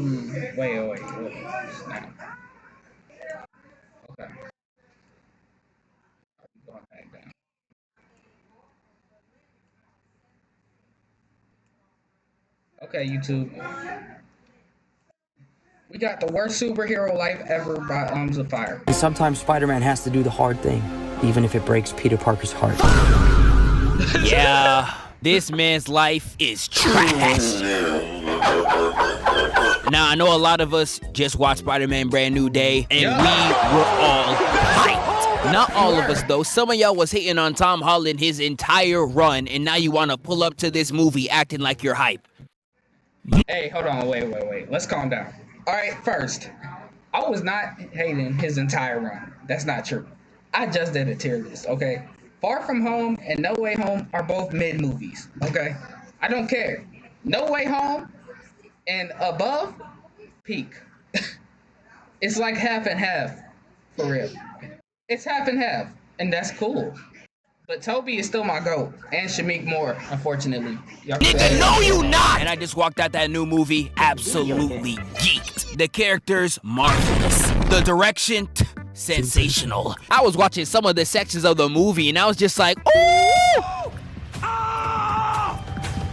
Wait. Snap. Okay. Going back down. Okay, YouTube. We got the worst superhero life ever by ZEPHIRE. And sometimes Spider-Man has to do the hard thing, even if it breaks Peter Parker's heart. Yeah, this man's life is trash. Now, I know a lot of us just watched Spider-Man Brand New Day, and we were all hyped. Not all of us, though. Some of y'all was hating on Tom Holland his entire run, and now you want to pull up to this movie acting like you're hype. Hey, hold on, wait. Let's calm down. All right, first, I was not hating his entire run. That's not true. I just did a tier list, okay? Far From Home and No Way Home are both mid movies, okay? I don't care. No Way Home and above, peak. It's like half and half, for real. It's half and half, and that's cool. But Toby is still my GOAT, and Shamik Moore, unfortunately. Nigga, no you not! And I just walked out that new movie absolutely geeked. The characters, marvelous. The direction, sensational. I was watching some of the sections of the movie, and I was just like, ooh!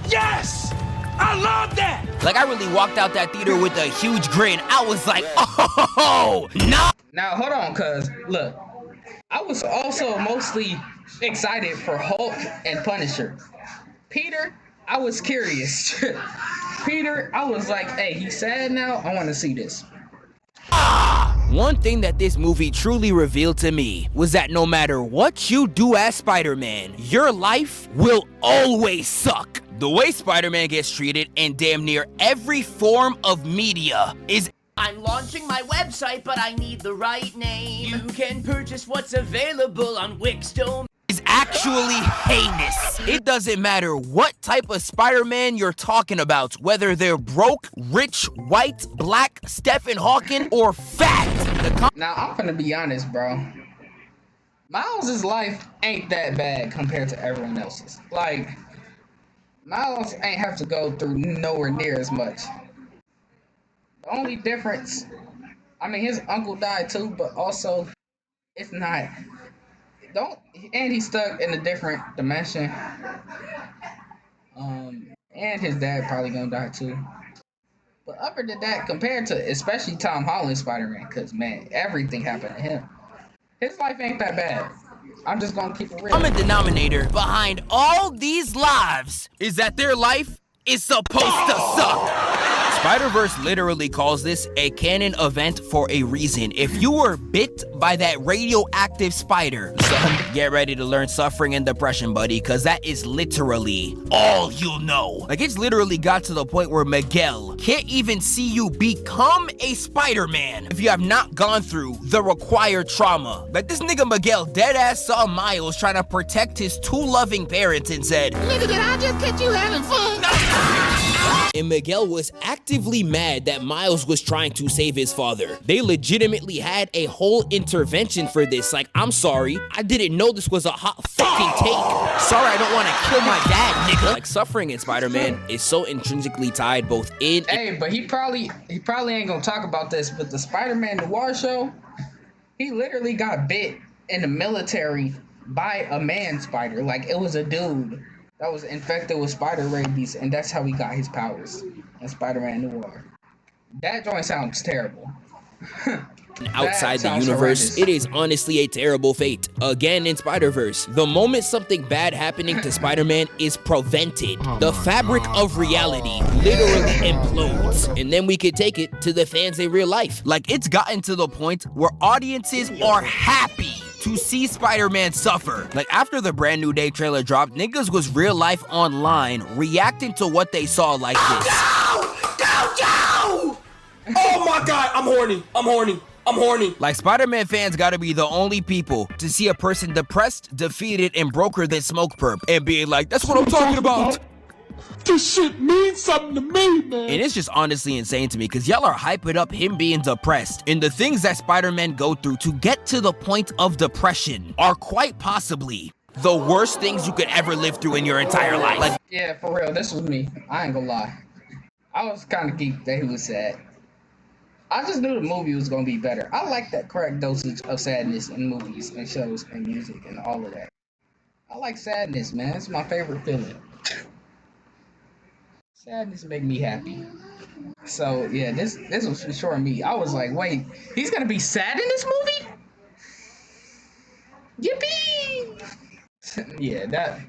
Yes! I love that! Like, I really walked out that theater with a huge grin. I was like, oh, no! Now, hold on, cuz, look. I was also mostly excited for Hulk and Punisher. Peter, I was curious. Peter, I was like, hey, he's sad now? I want to see this. One thing that this movie truly revealed to me was that no matter what you do as Spider-Man, your life will always suck. The way Spider-Man gets treated in damn near every form of media is... I'm launching my website, but I need the right name. You can purchase what's available on Wixdome. Is actually heinous. It doesn't matter what type of Spider-Man you're talking about, whether they're broke, rich, white, black, Stephen Hawking, or fat. Now, I'm gonna be honest, bro. Miles' life ain't that bad compared to everyone else's. Like, Miles ain't have to go through nowhere near as much. The only difference, I mean, his uncle died too, but also, it's not, and he's stuck in a different dimension. And his dad probably gonna die too. But other than that, compared to, especially Tom Holland's Spider-Man, because, man, everything happened to him. His life ain't that bad. I'm just gonna keep it real. Common denominator behind all these lives is that their life is supposed to suck. Spider-Verse literally calls this a canon event for a reason. If you were bit by that radioactive spider, son, get ready to learn suffering and depression, buddy, because that is literally all you'll know. Like, it's literally got to the point where Miguel can't even see you become a Spider-Man if you have not gone through the required trauma. Like, this nigga Miguel deadass saw Miles trying to protect his two loving parents and said, Nigga, did I just catch you having fun? And Miguel was actively mad that Miles was trying to save his father. They legitimately had a whole intervention for this. Like, I'm sorry, I didn't know this was a hot fucking take. Sorry, I don't want to kill my dad, nigga. Like, suffering in Spider-Man is so intrinsically tied both in... Hey, but he probably ain't gonna talk about this, but the Spider-Man Noir show, he literally got bit in the military by a man spider. Like, it was a dude that was infected with spider rabies, and that's how he got his powers in Spider-Man Noir. That joint sounds terrible. Outside the universe, it is honestly a terrible fate. Again, in Spider-Verse, the moment something bad happening to Spider-Man is prevented, the fabric of reality literally implodes. And then we could take it to the fans in real life. Like, it's gotten to the point where audiences are happy to see Spider-Man suffer. Like, after the Brand New Day trailer dropped, niggas was real life online reacting to what they saw like this. Go! Oh my god, I'm horny. Like, Spider-Man fans gotta be the only people to see a person depressed, defeated, and broker than Smoke Perp and being like, that's what I'm talking about. This shit means something to me, man. And it's just honestly insane to me because y'all are hyping up him being depressed. And the things that Spider-Man go through to get to the point of depression are quite possibly the worst things you could ever live through in your entire life. Like, yeah, for real, this was me. I ain't gonna lie. I was kind of geeked that he was sad. I just knew the movie was gonna be better. I like that correct dosage of sadness in movies and shows and music and all of that. I like sadness, man. It's my favorite feeling. Sadness make me happy. So yeah, this was for sure me. I was like, wait, he's gonna be sad in this movie? Yippee! Yeah, that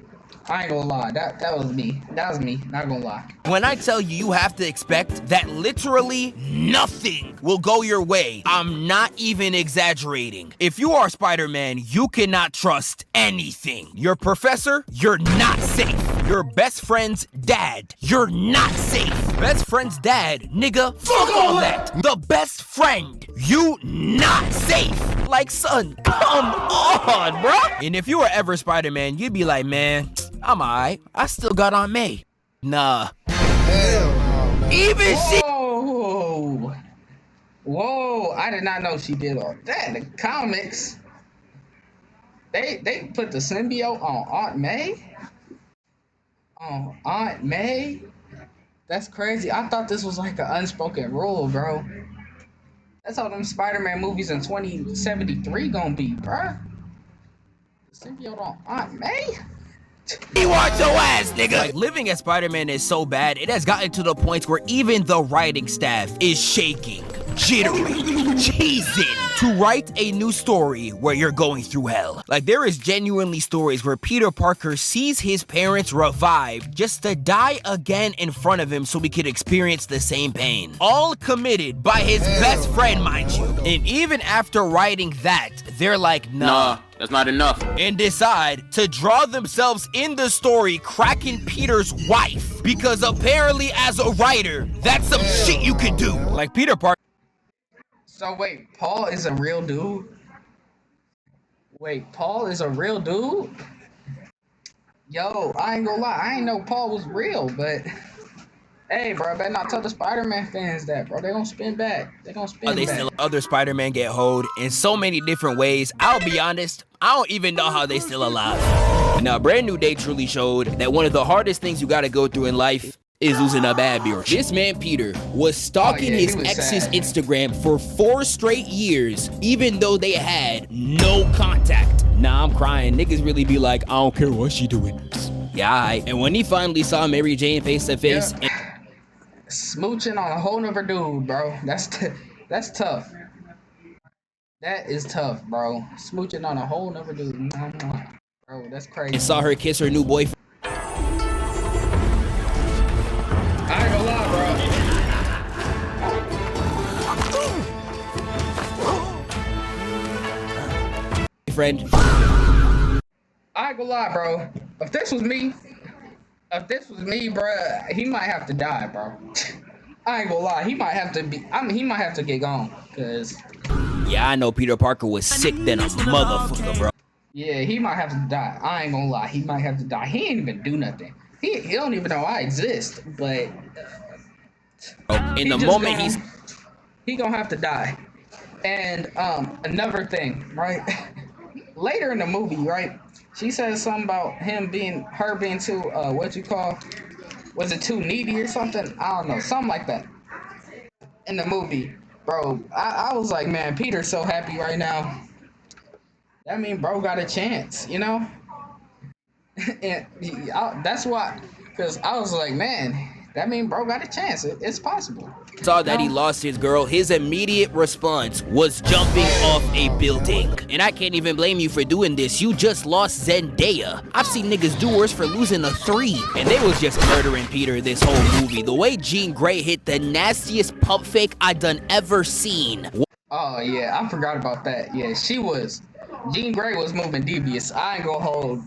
I ain't gonna lie. That was me. That was me. Not gonna lie. When I tell you you have to expect that literally nothing will go your way, I'm not even exaggerating. If you are Spider-Man, you cannot trust anything. Your professor, you're not safe. Your best friend's dad, you're not safe. Best friend's dad, nigga, fuck all that. The best friend, you not safe. Like, son, come on, bruh. And if you were ever Spider-Man, you'd be like, man, I'm alright. I still got Aunt May. Nah. Even she. Whoa! Whoa! I did not know she did all that. The comics, they put the symbiote on Aunt May. On Aunt May. That's crazy. I thought this was like an unspoken rule, bro. That's how them Spider-Man movies in 2073 gonna be, bruh. The symbiote on Aunt May. You want your ass, nigga! Like, living as Spider-Man is so bad, it has gotten to the point where even the writing staff is shaking, jittering, cheesing to write a new story where you're going through hell. Like, there is genuinely stories where Peter Parker sees his parents revived just to die again in front of him so we could experience the same pain. All committed by his best friend, mind you. And even after writing that, they're like, nah. That's not enough. And decide to draw themselves in the story cracking Peter's wife. Because apparently as a writer, that's some shit you could do. Like Peter Parker. So wait, Paul is a real dude? Wait, Paul is a real dude? Yo, I ain't gonna lie, I ain't know Paul was real, but hey, bro, better not tell the Spider-Man fans that, bro. They gonna spin back. They gonna spin back. Still other Spider-Man get hoed in so many different ways. I'll be honest, I don't even know how they still alive. Now, Brand New Day truly showed that one of the hardest things you gotta go through in life is losing a bad bitch. This man, Peter, was stalking his ex's Instagram for 4 straight years, even though they had no contact. Nah, I'm crying. Niggas really be like, I don't care what she doing. Yeah, alright. And when he finally saw Mary Jane face to face, smooching on a whole nother dude, bro. That's tough. That is tough, bro. Smooching on a whole nother dude. Bro, that's crazy. and saw her kiss her new boyfriend. I ain't gonna lie, bro. Friend. I ain't gonna lie, bro. If this was me, bro, he might have to die, bro. I ain't gonna lie. He might have to he might have to get gone, cause Yeah, I know Peter Parker was sick than a motherfucker, bro. yeah, he might have to die. I ain't gonna lie. He might have to die. He ain't even do nothing. He don't even know I exist, but In the moment he gonna have to die. And another thing, right? Later in the movie, right? She says something about her being too was it too needy or something? I don't know, something like that. In the movie, bro, I was like, man, Peter's so happy right now. That mean bro got a chance, you know? And that's why, because I was like, man, that mean bro got a chance. It's possible. saw that he lost his girl, his immediate response was jumping off a building. And I can't even blame you for doing this. You just lost Zendaya. I've seen niggas do worse for losing a 3. And they was just murdering Peter this whole movie. The way Jean Grey hit the nastiest pump fake I done ever seen. Oh yeah, I forgot about that. Yeah, Jean Grey was moving devious. I ain't gonna hold.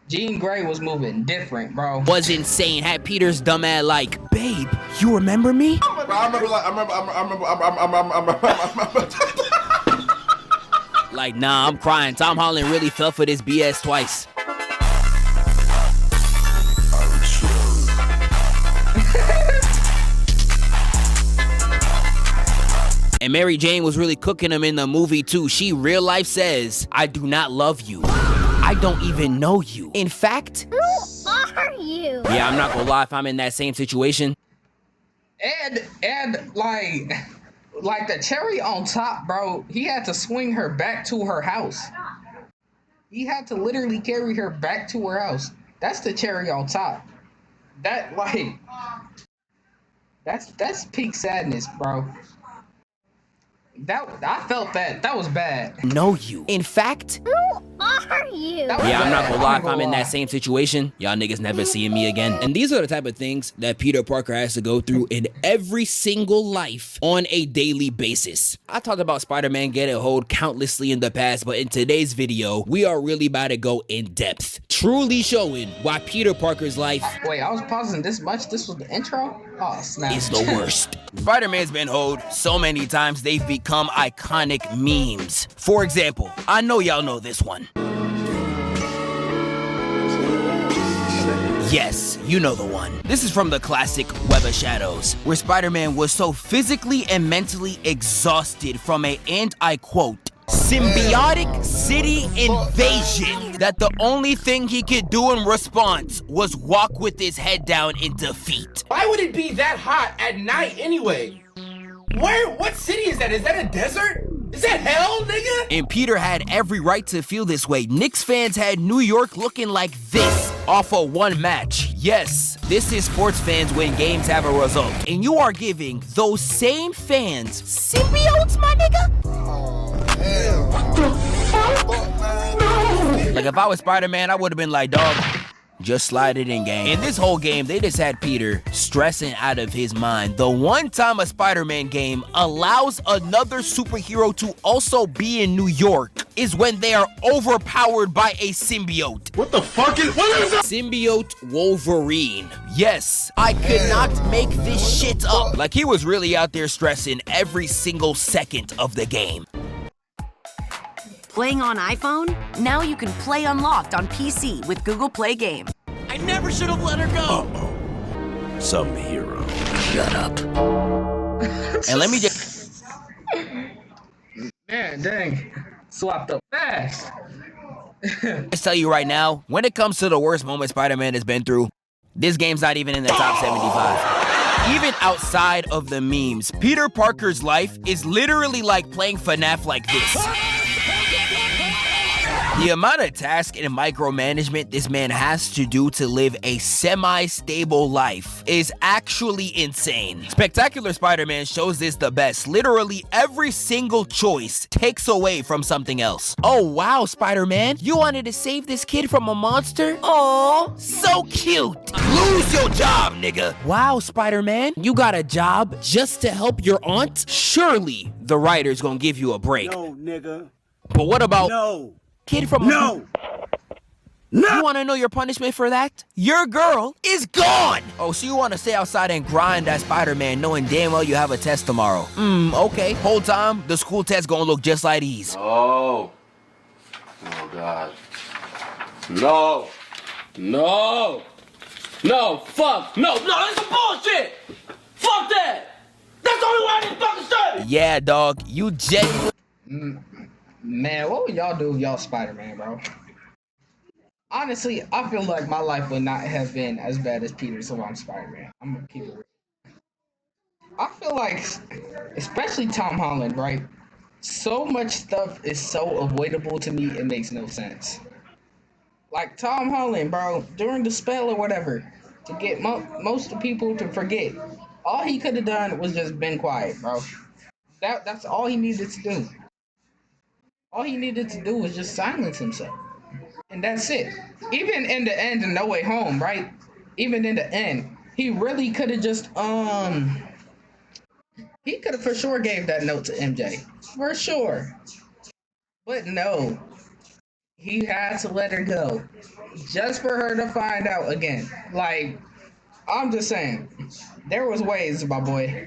Jean Grey was moving different, bro. Was insane. Had Peter's dumb ass like, babe, you remember me? I remember. Like, nah, I'm crying. Tom Holland really fell for this BS twice. And Mary Jane was really cooking him in the movie too. She real life says, I do not love you. I don't even know you. In fact, who are you? Yeah, I'm not gonna lie, if I'm in that same situation. And like, Like the cherry on top, bro, he had to swing her back to her house. He had to literally carry her back to her house. That's the cherry on top. That like that's peak sadness, bro. That I felt that. That was bad. Know you. In fact, Who are you? That was yeah, I'm not bad. gonna lie, if I'm in that same situation, y'all niggas never seeing me again. And these are the type of things that Peter Parker has to go through in every single life on a daily basis. I talked about Spider-Man getting hold countlessly in the past, but in today's video, we are really about to go in depth, truly showing why Peter Parker's life Wait, I was pausing this much. This was the intro? Oh, snap. is the worst. Spider-Man's been hold so many times they've become iconic memes. For example, I know y'all know this one. Yes, you know the one. This is from the classic Web of Shadows, where Spider-Man was so physically and mentally exhausted from a, and I quote, symbiotic city invasion, that the only thing he could do in response was walk with his head down in defeat. Why would it be that hot at night anyway? What city is that? Is that a desert? Is that hell, nigga? And Peter had every right to feel this way. Knicks fans had New York looking like this off of one match. Yes, this is sports fans when games have a result. And you are giving those same fans symbiotes, my nigga? Like if I was Spider-Man, I would have been like, dog, just slide it in, gang. In this whole game, they just had Peter stressing out of his mind. The one time a Spider-Man game allows another superhero to also be in New York is when they are overpowered by a symbiote. What is that? Symbiote Wolverine. Yes, I could not make this shit up. Like he was really out there stressing every single second of the game. Playing on iPhone? Now you can play Unlocked on PC with Google Play Game. I never should have let her go. Some hero. Shut up. And let me just... Man, dang. Swapped up fast. Let's tell you right now, when it comes to the worst moment Spider-Man has been through, this game's not even in the top 75. Even outside of the memes, Peter Parker's life is literally like playing FNAF like this. The amount of task and micromanagement this man has to do to live a semi-stable life is actually insane. Spectacular Spider-Man shows this the best. Literally every single choice takes away from something else. Oh wow, Spider-Man, you wanted to save this kid from a monster? Aw, so cute. Lose your job, nigga. Wow, Spider-Man, you got a job just to help your aunt? Surely the writer's gonna give you a break. No, nigga. But what about No. kid from No. You want to know your punishment for that? Your girl is gone! Oh, so you want to stay outside and grind as Spider-Man knowing damn well you have a test tomorrow. Okay. Whole time, the school test gonna look just like these. Oh. Oh, God. No. No. No, fuck. No, that's some bullshit. Fuck that. That's the only way I didn't fucking study. Yeah, dog, you genuinely... Man, what would y'all do if y'all Spider-Man, bro? Honestly, I feel like my life would not have been as bad as Peter's if I'm Spider-Man. I'm gonna keep it real. I feel like, especially Tom Holland, right? So much stuff is so avoidable to me, it makes no sense. Like Tom Holland, bro, during the spell or whatever, to get most of the people to forget, all he could have done was just been quiet, bro. That's all he needed to do. All he needed to do was just silence himself. And that's it. Even in the end of No Way Home, right? Even in the end, he really could have just, he could have for sure gave that note to MJ. For sure. But no. He had to let her go. Just for her to find out again. Like, I'm just saying. There was ways, my boy.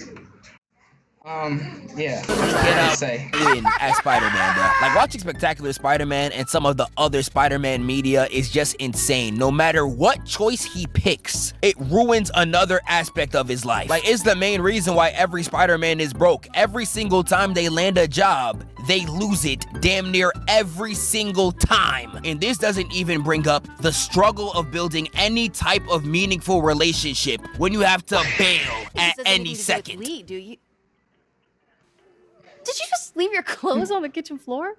Yeah. What say? Win as Spider-Man, bro. Like watching Spectacular Spider-Man and some of the other Spider-Man media is just insane. No matter what choice he picks, it ruins another aspect of his life. Like it's the main reason why every Spider-Man is broke. Every single time they land a job, they lose it damn near every single time. And this doesn't even bring up the struggle of building any type of meaningful relationship when you have to bail at any second. Do you? Did you just leave your clothes on the kitchen floor?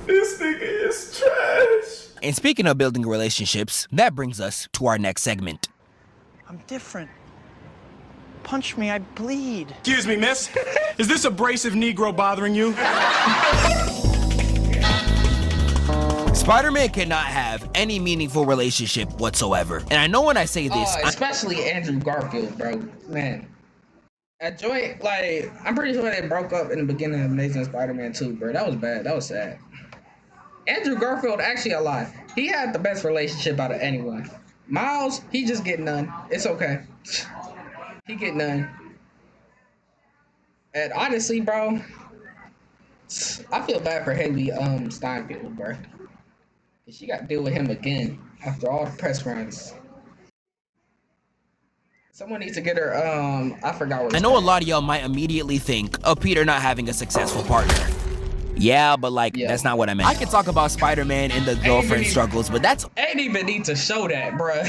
This nigga is trash. And speaking of building relationships, that brings us to our next segment. I'm different. Punch me, I bleed. Excuse me, miss. Is this abrasive Negro bothering you? Spider-Man cannot have any meaningful relationship whatsoever. And I know when I say this, especially Andrew Garfield, bro. Man. That joint, like, I'm pretty sure they broke up in the beginning of Amazing Spider-Man 2, bro. That was bad. That was sad. Andrew Garfield, actually alive. He had the best relationship out of anyone. Miles, he just get none. It's okay. He get none. And honestly, bro, I feel bad for Haley Steinfeld, bro. She got to deal with him again after all the press runs. Someone needs to get her, I forgot what I know a lot of y'all might immediately think of Peter not having a successful partner. Yeah, but like, that's not what I meant. I can talk about Spider-Man and the girlfriend struggles, but that's... Ain't even need to show that, bruh.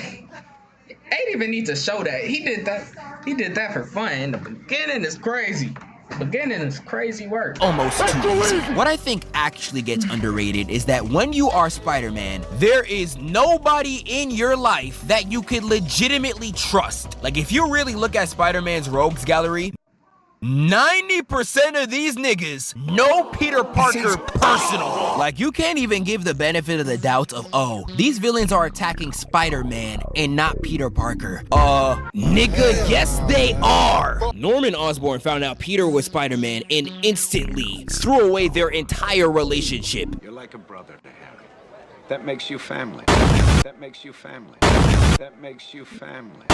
Ain't even need to show that. He did that for fun. In the beginning is crazy. Beginning is crazy work. Almost 2 weeks. What I think actually gets underrated is that when you are Spider-Man, there is nobody in your life that you could legitimately trust. Like, if you really look at Spider-Man's rogues gallery, 90% of these niggas know Peter Parker personal. Like, you can't even give the benefit of the doubt of, oh, these villains are attacking Spider-Man and not Peter Parker. Nigga, yes they are. Norman Osborn found out Peter was Spider-Man and instantly threw away their entire relationship. You're like a brother to Harry. That makes you family. That makes you family. That makes you family.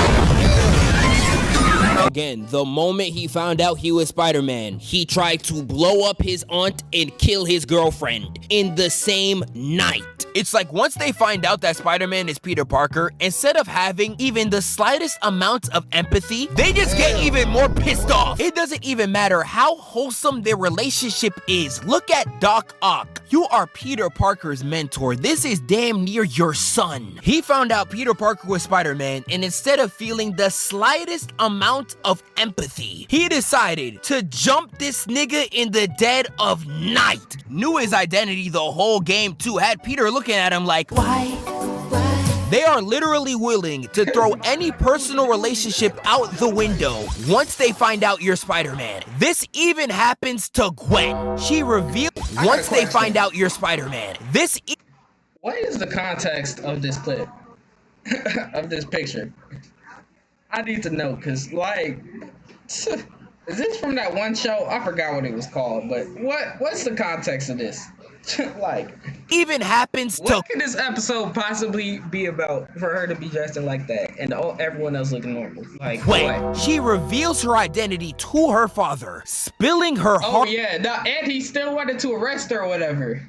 Again, the moment he found out he was Spider-Man, he tried to blow up his aunt and kill his girlfriend in the same night. It's like once they find out that Spider-Man is Peter Parker, instead of having even the slightest amount of empathy, they just get even more pissed off. It doesn't even matter how wholesome their relationship is. Look at Doc Ock. You are Peter Parker's mentor. This is damn near your son. He found out Peter Parker was Spider-Man, and instead of feeling the slightest amount of empathy, he decided to jump this nigga in the dead of night. Knew his identity the whole game too, had Peter looking at him like, why? They are literally willing to throw any personal relationship out the window once they find out you're Spider-Man. This even happens to Gwen. She revealed once they find out you're Spider-Man. What is the context of this clip? Of this picture? I need to know, cause like, is this from that one show? I forgot what it was called, but what's the context of this? Like, even happens to... What could this episode possibly be about for her to be dressing like that and everyone else looking normal? Like, when she reveals her identity to her father, spilling her heart... Oh yeah, and he still wanted to arrest her or whatever.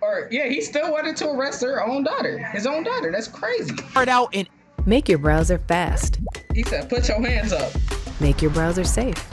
Or yeah, he still wanted to arrest her own daughter. His own daughter. That's crazy. Out and make your browser fast. He said, put your hands up. Make your browser safe.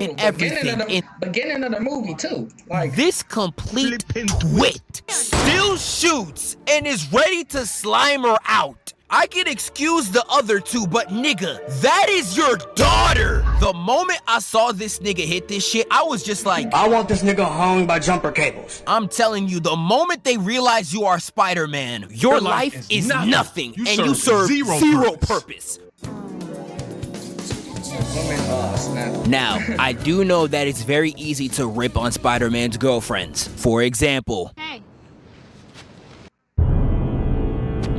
In everything. Beginning of the movie too. Like, this complete twit still shoots and is ready to slime her out. I can excuse the other two, but nigga, that is your daughter. The moment I saw this nigga hit this shit, I was just like, I want this nigga hung by jumper cables. I'm telling you, the moment they realize you are Spider-Man, your life is nothing and you serve zero purpose. Now, I do know that it's very easy to rip on Spider-Man's girlfriends. For example,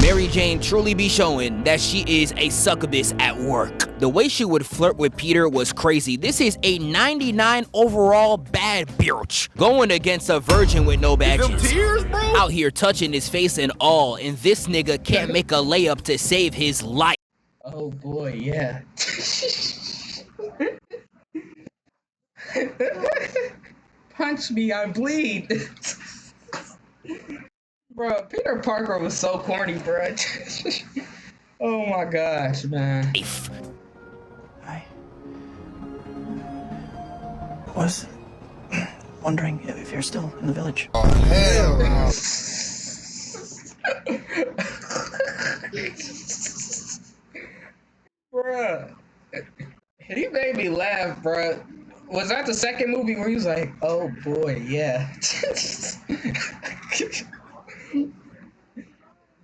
Mary Jane truly be showing that she is a succubus at work. The way she would flirt with Peter was crazy. This is a 99 overall bad bitch going against a virgin with no badges. Tears, bro? Out here touching his face and all, and this nigga can't make a layup to save his life. Oh boy, yeah. Punch me, I bleed. Bro, Peter Parker was so corny, bro. Oh my gosh, man. I was wondering if you're still in the village. Oh, hell no. Bruh. He made me laugh, bruh. Was that the second movie where he was like, oh boy, yeah.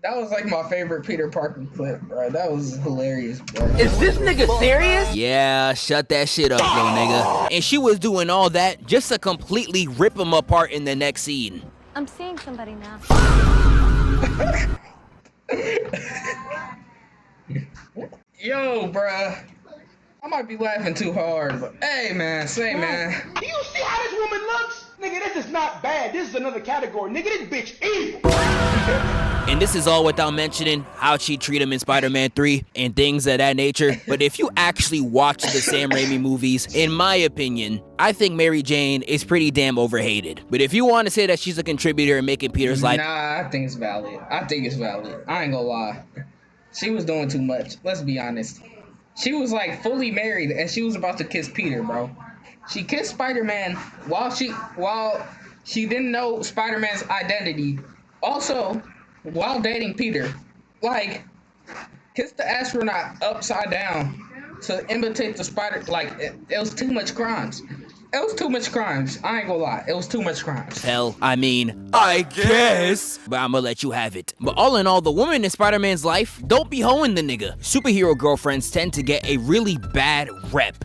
That was like my favorite Peter Parker clip, bro. That was hilarious, bro. Is this nigga serious? Yeah, shut that shit up, little nigga. And she was doing all that just to completely rip him apart in the next scene. I'm seeing somebody now. Yo, bruh. I might be laughing too hard, but hey, man, man. Do you see how this woman looks? Nigga, this is not bad. This is another category. Nigga, this bitch evil. And this is all without mentioning how she treat him in Spider-Man 3 and things of that nature. But if you actually watch the Sam Raimi movies, in my opinion, I think Mary Jane is pretty damn overhated. But if you want to say that she's a contributor in making Peter's life... Nah, I think it's valid. I ain't gonna lie. She was doing too much. Let's be honest. She was like fully married and she was about to kiss Peter, bro. She kissed Spider-Man while she didn't know Spider-Man's identity. Also, while dating Peter. Like, kiss the astronaut upside down to imitate the spider. Like, it was too much crimes. It was too much crimes. I ain't gonna lie. It was too much crimes. Hell, I mean, I guess. But I'm gonna let you have it. But all in all, the woman in Spider-Man's life don't be hoeing the nigga. Superhero girlfriends tend to get a really bad rep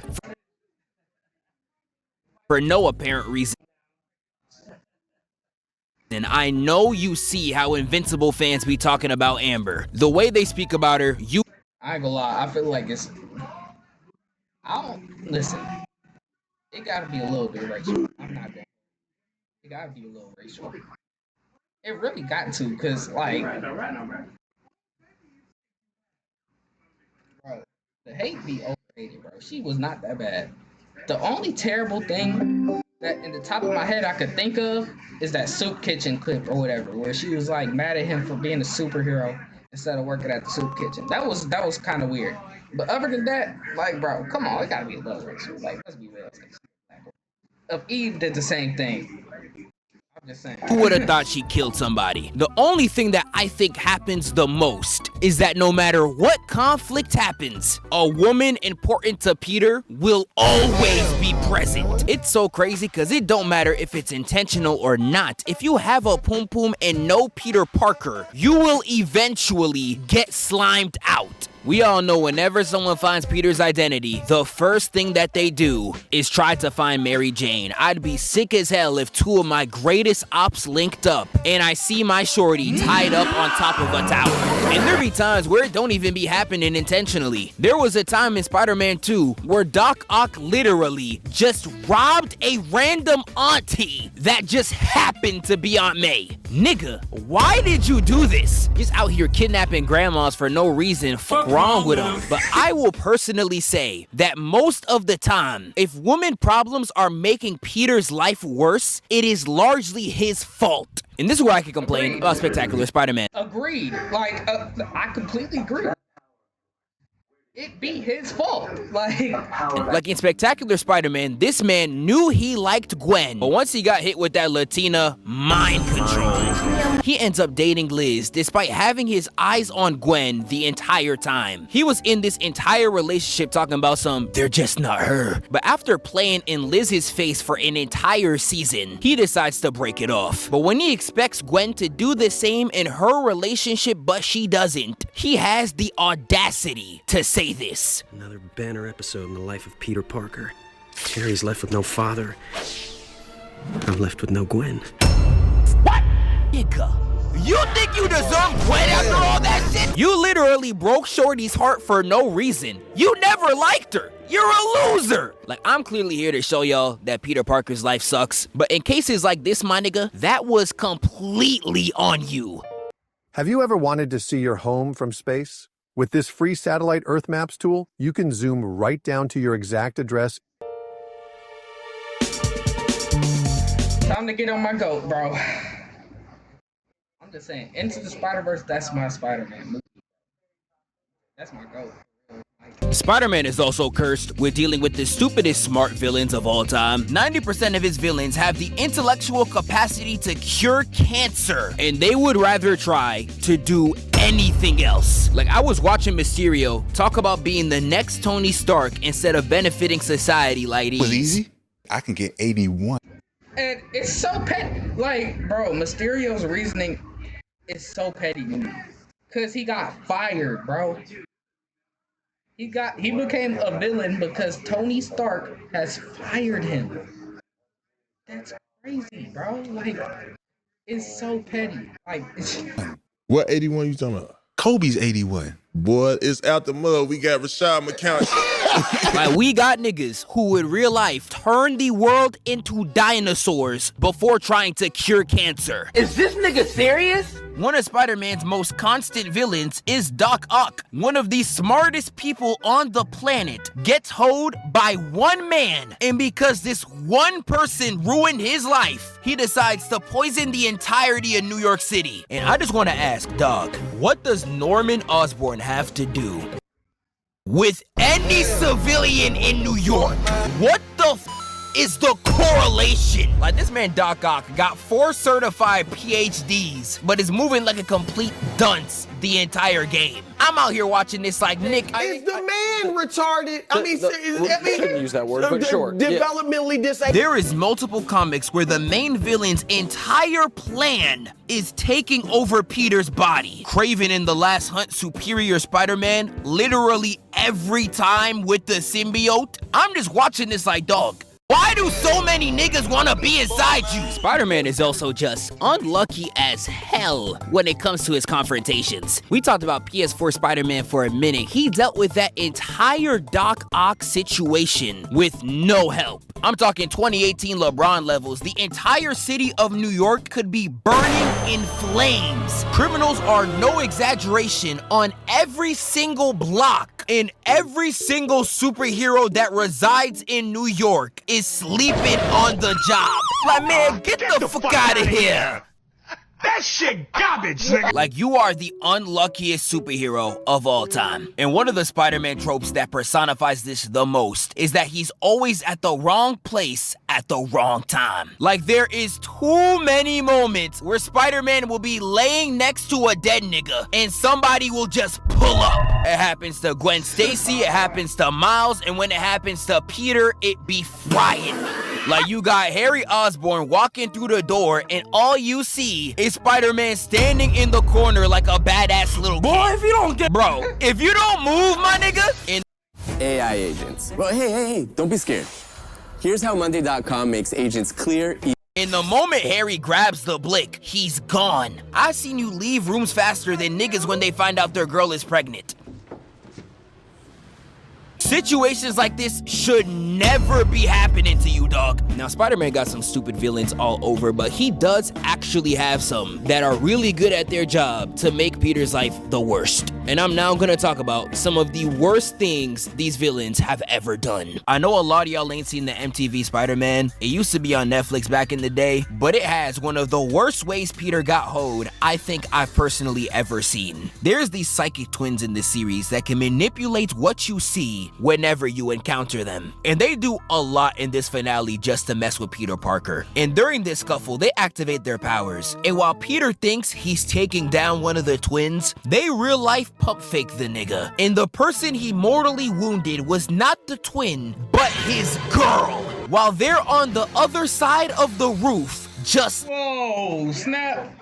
for no apparent reason. And I know you see how Invincible fans be talking about Amber. The way they speak about her, I ain't gonna lie. I feel like listen. It gotta be a little bit racial. I'm not going. It gotta be a little racial. It really got to, cause like, bro, the hate be overrated, bro. She was not that bad. The only terrible thing that in the top of my head I could think of is that soup kitchen clip or whatever, where she was like mad at him for being a superhero instead of working at the soup kitchen. That was kind of weird. But other than that, like, bro, come on, it gotta be a little racial. Like, let's be real. If Eve did the same thing, I'm just saying. Who would have thought she killed somebody? The only thing that I think happens the most is that no matter what conflict happens, a woman important to Peter will always be present. It's so crazy because it don't matter if it's intentional or not. If you have a poom poom and no Peter Parker, you will eventually get slimed out. We all know whenever someone finds Peter's identity, the first thing that they do is try to find Mary Jane. I'd be sick as hell if two of my greatest ops linked up and I see my shorty tied up on top of a tower. And there be times where it don't even be happening intentionally. There was a time in Spider-Man 2 where Doc Ock literally just robbed a random auntie that just happened to be Aunt May. Nigga, why did you do this? Just out here kidnapping grandmas for no reason. Fuck wrong with them. But I will personally say that most of the time, if woman problems are making Peter's life worse, it is largely his fault. And this is where I can complain about Spectacular Spider-Man. Agreed. Like, I completely agree. It be his fault. Like in Spectacular Spider-Man, this man knew he liked Gwen, but once he got hit with that Latina mind control, he ends up dating Liz despite having his eyes on Gwen the entire time. He was in this entire relationship talking about they're just not her. But after playing in Liz's face for an entire season, he decides to break it off. But when he expects Gwen to do the same in her relationship, but she doesn't, he has the audacity to say this. Another banner episode in the life of Peter Parker. Terry's left with no father. I'm left with no Gwen. What? Nigga, you think you deserve Gwen after all that shit? You literally broke Shorty's heart for no reason. You never liked her. You're a loser. Like, I'm clearly here to show y'all that Peter Parker's life sucks. But in cases like this, my nigga, that was completely on you. Have you ever wanted to see your home from space? With this free satellite Earth Maps tool, you can zoom right down to your exact address. Time to get on my goat, bro. I'm just saying, Into the Spider-Verse, that's my Spider-Man movie. That's my goat. Spider-Man is also cursed with dealing with the stupidest smart villains of all time. 90% of his villains have the intellectual capacity to cure cancer, and they would rather try to do anything else. Like, I was watching Mysterio talk about being the next Tony Stark instead of benefiting society like It was easy. I can get 81. And it's so petty. Like, bro, Mysterio's reasoning is so petty to me. Cause he got fired, bro. He became a villain because Tony Stark has fired him. That's crazy, bro. Like, it's so petty. Like, What 81 you talking about? Kobe's 81. Boy, it's out the mud. We got Rashad McCown. Like, we got niggas who in real life turn the world into dinosaurs before trying to cure cancer. Is this nigga serious? One of Spider-Man's most constant villains is Doc Ock. One of the smartest people on the planet gets hoed by one man. And because this one person ruined his life, he decides to poison the entirety of New York City. And I just want to ask, dog, what does Norman Osborn have to do with any civilian in New York? What the is the correlation? Like, this man Doc Ock got 4 certified PhDs, but is moving like a complete dunce the entire game. I'm out here watching this like, Nick, is the man retarded? We shouldn't use that word, but sure. Developmentally disabled. There is multiple comics where the main villain's entire plan is taking over Peter's body. Kraven in The Last Hunt Superior Spider-Man, literally every time with the symbiote. I'm just watching this like, dog, why do so many niggas wanna be inside you? Spider-Man is also just unlucky as hell when it comes to his confrontations. We talked about PS4 Spider-Man for a minute. He dealt with that entire Doc Ock situation with no help. I'm talking 2018 LeBron levels. The entire city of New York could be burning in flames. Criminals are no exaggeration on every single block. And every single superhero that resides in New York is sleeping on the job. Like, man, get the fuck out of here. That shit garbage, nigga. Like, you are the unluckiest superhero of all time. And one of the Spider-Man tropes that personifies this the most is that he's always at the wrong place at the wrong time. Like, there is too many moments where Spider-Man will be laying next to a dead nigga and somebody will just pull up. It happens to Gwen Stacy, it happens to Miles, and when it happens to Peter, it be frying. Like, you got Harry Osborn walking through the door and all you see is Spider-Man standing in the corner like a badass little kid. Boy, if you don't get... Bro, if you don't move, my nigga... AI agents. Well, hey, don't be scared. Here's how Monday.com makes agents clear... In the moment Harry grabs the blick, he's gone. I've seen you leave rooms faster than niggas when they find out their girl is pregnant. Situations like this should never be happening to you, dog. Now, Spider-Man got some stupid villains all over, but he does actually have some that are really good at their job to make Peter's life the worst. And I'm now gonna talk about some of the worst things these villains have ever done. I know a lot of y'all ain't seen the MTV Spider-Man. It used to be on Netflix back in the day, but it has one of the worst ways Peter got hoed I think I've personally ever seen. There's these psychic twins in this series that can manipulate what you see whenever you encounter them. And they do a lot in this finale just to mess with Peter Parker. And during this scuffle, they activate their powers. And while Peter thinks he's taking down one of the twins, they real life pump fake the nigga. And the person he mortally wounded was not the twin, but his girl. While they're on the other side of the roof, just... Whoa, snap.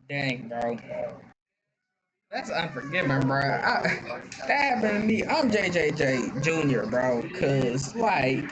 Dang, bro. That's unforgiving, bro. That happened to me. I'm JJJ Jr., bro. Cause, like,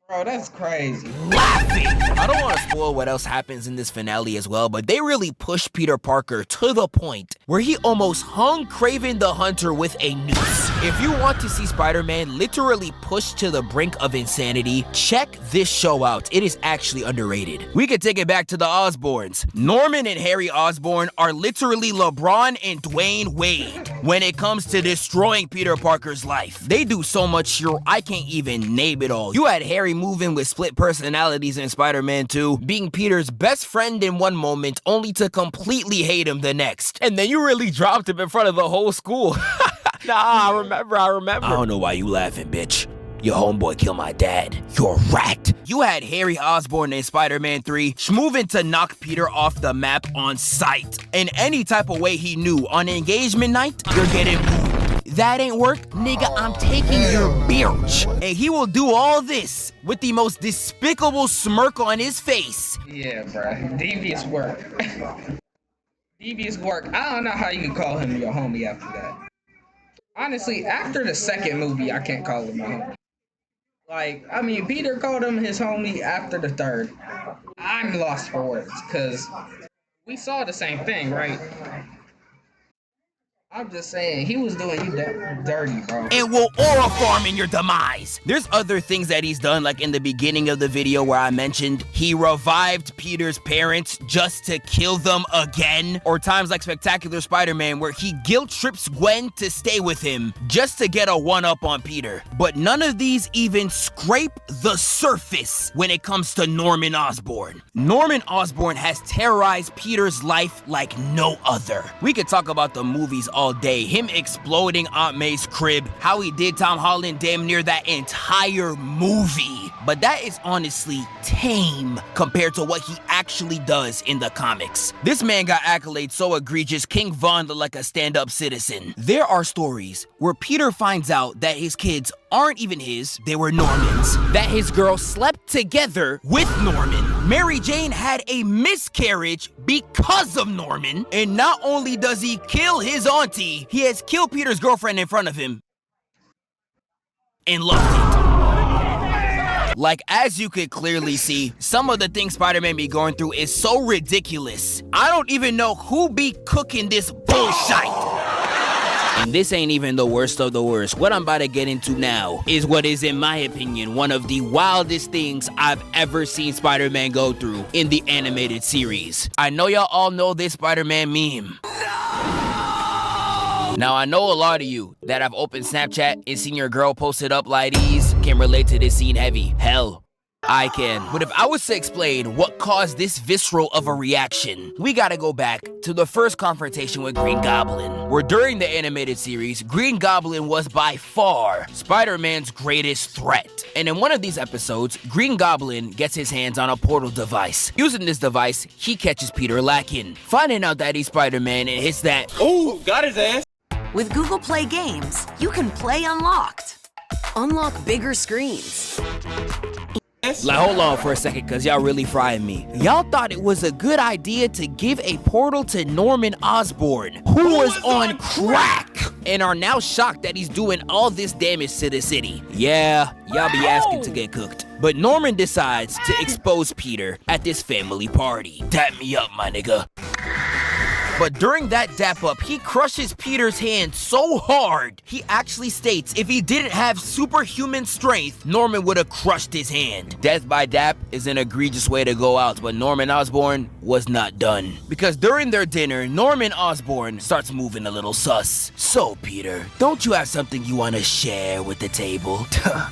bro, that's crazy. Laughing. I don't want to spoil what else happens in this finale as well, but they really push Peter Parker to the point where he almost hung Kraven the Hunter with a noose. If you want to see Spider-Man literally pushed to the brink of insanity, check this show out. It is actually underrated. We could take it back to the Osborns. Norman and Harry Osborn are literally LeBron and Dwayne Wade when it comes to destroying Peter Parker's life. They do so much here, I can't even name it all. You had Harry moving with split personalities in Spider-Man 2, being Peter's best friend in one moment, only to completely hate him the next. And then you really dropped him in front of the whole school. Nah, I remember. I don't know why you laughing, bitch. Your homeboy killed my dad. You're a rat. You had Harry Osborn in Spider-Man 3 schmoving to knock Peter off the map on sight. In any type of way he knew. On engagement night, you're getting booed. That ain't work? Nigga, I'm taking your bitch. And he will do all this with the most despicable smirk on his face. Yeah, bro. Devious work. Devious work. I don't know how you can call him your homie after that. Honestly, after the second movie, I can't call him my homie. Like, I mean, Peter called him his homie after the third. I'm lost for words, because we saw the same thing, right? I'm just saying, he was doing you dirty, bro. And will aura farm in your demise. There's other things that he's done, like in the beginning of the video where I mentioned he revived Peter's parents just to kill them again. Or times like Spectacular Spider-Man where he guilt trips Gwen to stay with him just to get a one-up on Peter. But none of these even scrape the surface when it comes to Norman Osborn. Norman Osborn has terrorized Peter's life like no other. We could talk about the movies all day. Him exploding Aunt May's crib, how he did Tom Holland damn near that entire movie. But that is honestly tame compared to what he actually does in the comics. This man got accolades so egregious, King Von looked like a stand-up citizen. There are stories where Peter finds out that his kids aren't even his, they were Norman's. That his girl slept together with Norman. Mary Jane had a miscarriage because of Norman. And not only does he kill his auntie, he has killed Peter's girlfriend in front of him and loved it. Like, as you could clearly see, some of the things Spider-Man be going through is so ridiculous. I don't even know who be cooking this bullshit. And this ain't even the worst of the worst. What I'm about to get into now is what is, in my opinion, one of the wildest things I've ever seen Spider-Man go through in the animated series. I know y'all all know this Spider-Man meme. Now, I know a lot of you that have opened Snapchat and seen your girl posted up like these can relate to this scene heavy. Hell, I can. But if I was to explain what caused this visceral of a reaction, we gotta go back to the first confrontation with Green Goblin, where during the animated series, Green Goblin was by far Spider-Man's greatest threat. And in one of these episodes, Green Goblin gets his hands on a portal device. Using this device, he catches Peter lacking. Finding out that he's Spider-Man and hits that, "Ooh, got his ass." With Google Play Games, you can play unlocked. Unlock bigger screens. Like, hold on for a second, cause y'all really frying me. Y'all thought it was a good idea to give a portal to Norman Osborn, who was on crack, and are now shocked that he's doing all this damage to the city. Yeah, y'all be asking to get cooked. But Norman decides to expose Peter at this family party. Dap me up, my nigga. But during that dap up, he crushes Peter's hand so hard, he actually states if he didn't have superhuman strength, Norman would have crushed his hand. Death by dap is an egregious way to go out, but Norman Osborn was not done. Because during their dinner, Norman Osborn starts moving a little sus. "So, Peter, don't you have something you want to share with the table?"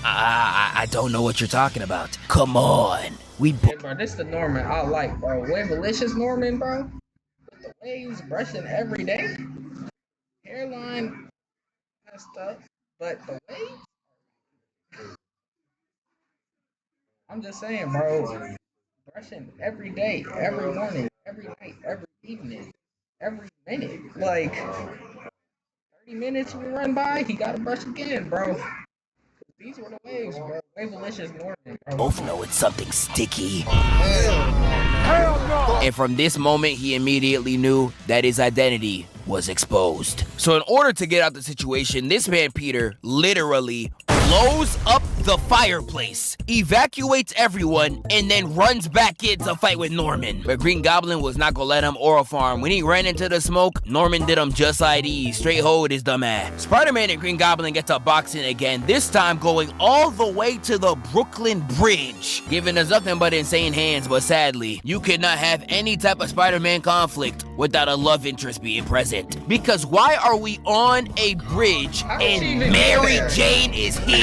I don't know what you're talking about. Come on. Yeah, bro, this the Norman I like, bro. Wavelicious Norman, bro. The waves, brushing every day. Hairline messed up, but the waves? I'm just saying, bro. Brushing every day, every morning, every night, every evening, every minute. Like, 30 minutes we run by, he gotta brush again, bro. These were the waves, bro. Wavelicious Norman, bro. Both know it's something sticky. And from this moment, he immediately knew that his identity was exposed. So in order to get out the situation, this man Peter literally blows up the fireplace, evacuates everyone, and then runs back in to fight with Norman. But Green Goblin was not gonna let him aura farm. When he ran into the smoke, Norman did him just like these, straight hold his dumb ass. Spider-Man and Green Goblin get to boxing again, this time going all the way to the Brooklyn Bridge, giving us nothing but insane hands. But sadly, you cannot have any type of Spider-Man conflict without a love interest being present. Because why are we on a bridge and Mary Jane is here?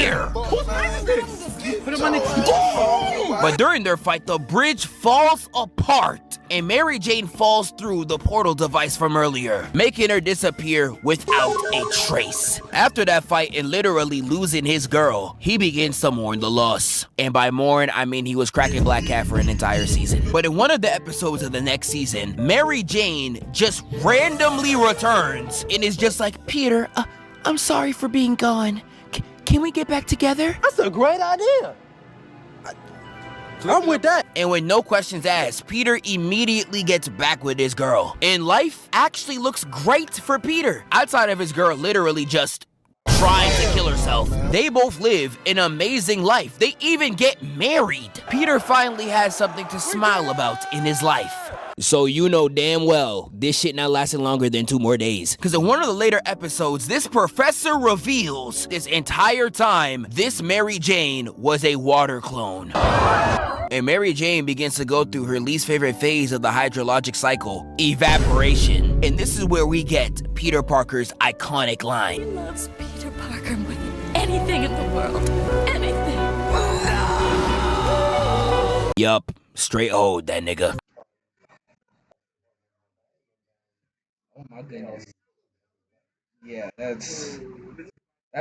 But during their fight, the bridge falls apart, and Mary Jane falls through the portal device from earlier, making her disappear without a trace. After that fight and literally losing his girl, he begins to mourn the loss. And by mourn, I mean he was cracking Black Cat for an entire season. But in one of the episodes of the next season, Mary Jane just randomly returns and is just like, Peter, I'm sorry for being gone. Can we get back together? That's a great idea. I'm with that. And with no questions asked, Peter immediately gets back with his girl. And life actually looks great for Peter. Outside of his girl literally just trying to kill herself, they both live an amazing life. They even get married. Peter finally has something to smile about in his life. So you know damn well this shit not lasting longer than 2 more days. Because in one of the later episodes, this professor reveals this entire time this Mary Jane was a water clone. And Mary Jane begins to go through her least favorite phase of the hydrologic cycle, evaporation. And this is where we get Peter Parker's iconic line. He loves Peter Parker more than anything in the world. Anything. Yup, straight hold that nigga. Oh my goodness. Yeah, that's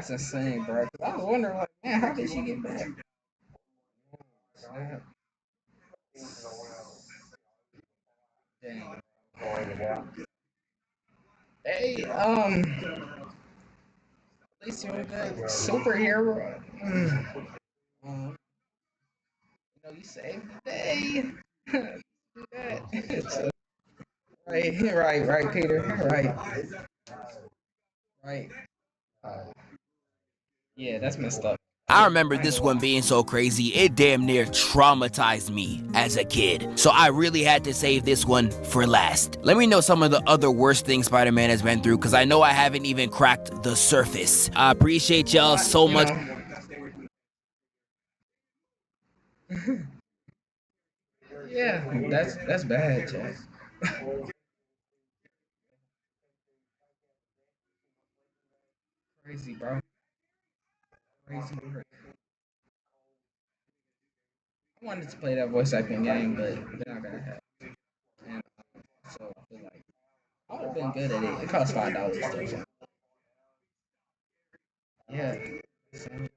insane, bro. 'Cause I was wondering, like, man, how did she get back? Dang. Hey, at least you're a good superhero. You saved the day. Do that. Right, Peter. Right. Yeah, that's messed up. I remember this one being so crazy, it damn near traumatized me as a kid. So I really had to save this one for last. Let me know some of the other worst things Spider-Man has been through, because I know I haven't even cracked the surface. I appreciate y'all so much. Yeah, that's bad, Jack. Crazy, bro. Crazy. I wanted to play that voice acting game, but they're not gonna have it. And so I feel like I would have been good at it. It costs $5 though. So. Yeah. So.